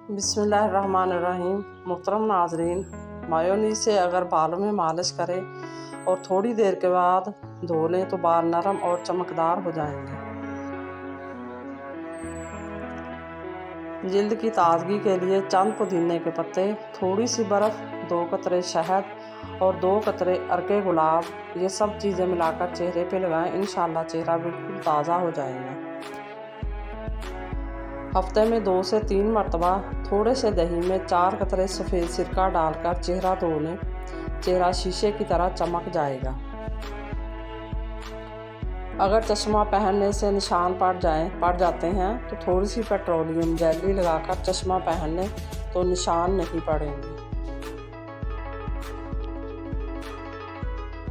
बिस्मिल्लाहिर्रहमानिर्रहीम। मोहतरम नाजरीन, मायोनीज से अगर बालों में मालिश करें और थोड़ी देर के बाद धो लें तो बाल नरम और चमकदार हो जाएंगे। जिल्द की ताजगी के लिए चंद पुदीने के पत्ते, थोड़ी सी बर्फ़, 2 कतरे शहद और 2 कतरे अर्के गुलाब, ये सब चीज़ें मिलाकर चेहरे पे लगाएं। इंशाल्लाह चेहरा बिल्कुल ताज़ा हो जाएगा। हफ्ते में 2 से 3 मरतबा थोड़े से दही में 4 कतरे सफ़ेद सिरका डालकर चेहरा धो लें। चेहरा शीशे की तरह चमक जाएगा। अगर चश्मा पहनने से निशान पड़ जाते हैं तो थोड़ी सी पेट्रोलियम जेली लगाकर चश्मा पहन लें तो निशान नहीं पड़ेंगे।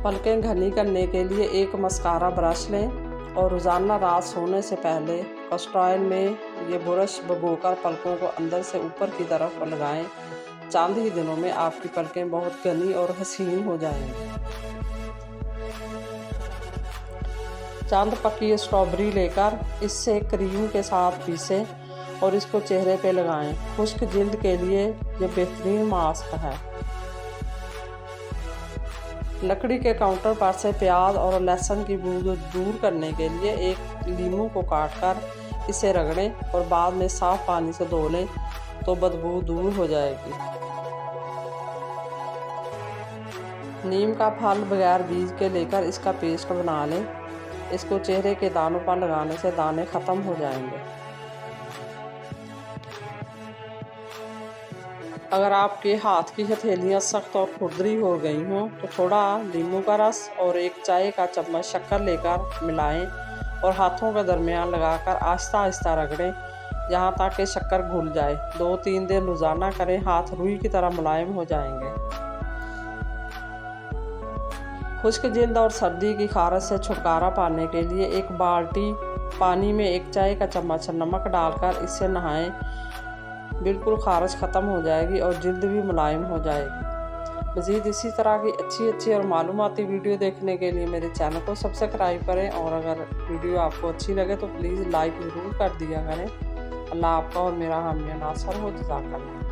पलकें घनी करने के लिए एक मस्कारा ब्रश लें और रोज़ाना रात सोने से पहले कैस्टर ऑयल में ये ब्रश भिगोकर पलकों को अंदर से ऊपर की तरफ लगाएं। चंद ही दिनों में आपकी पलकें बहुत घनी और हसीन हो जाएंगी। चंद पकी स्ट्रॉबेरी लेकर इससे क्रीम के साथ पीसें और इसको चेहरे पे लगाएं। खुश्क जिल्द के लिए ये बेहतरीन मास्क है। लकड़ी के काउंटर पर से प्याज और लहसुन की बू दूर करने के लिए एक नींबू को काटकर इसे रगड़ें और बाद में साफ़ पानी से धो लें तो बदबू दूर हो जाएगी। नीम का फल बगैर बीज के लेकर इसका पेस्ट बना लें। इसको चेहरे के दानों पर लगाने से दाने ख़त्म हो जाएंगे। अगर आपके हाथ की हथेलियाँ सख्त और खुरदरी हो गई हों तो थोड़ा नींबू का रस और 1 चाय का चम्मच शक्कर लेकर मिलाएं और हाथों के दरमियान लगाकर आहिस्ता आहिस्ता रगड़ें यहाँ तक कि शक्कर घुल जाए। 2-3 दिन रोज़ाना करें, हाथ रुई की तरह मुलायम हो जाएंगे। खुश्क जिल्द और सर्दी की खारश से छुटकारा पाने के लिए 1 बाल्टी पानी में 1 चाय का चम्मच नमक डालकर इससे नहाएं। बिल्कुल खारश ख़त्म हो जाएगी और जिल्द भी मुलायम हो जाएगी। मज़ीद इसी तरह की अच्छी और मालूमाती वीडियो देखने के लिए मेरे चैनल को सब्सक्राइब करें और अगर वीडियो आपको अच्छी लगे तो प्लीज़ लाइक ज़रूर कर दिया करें। अल्लाह आपका और मेरा हामी नासर हो। जज़ाकल्लाह।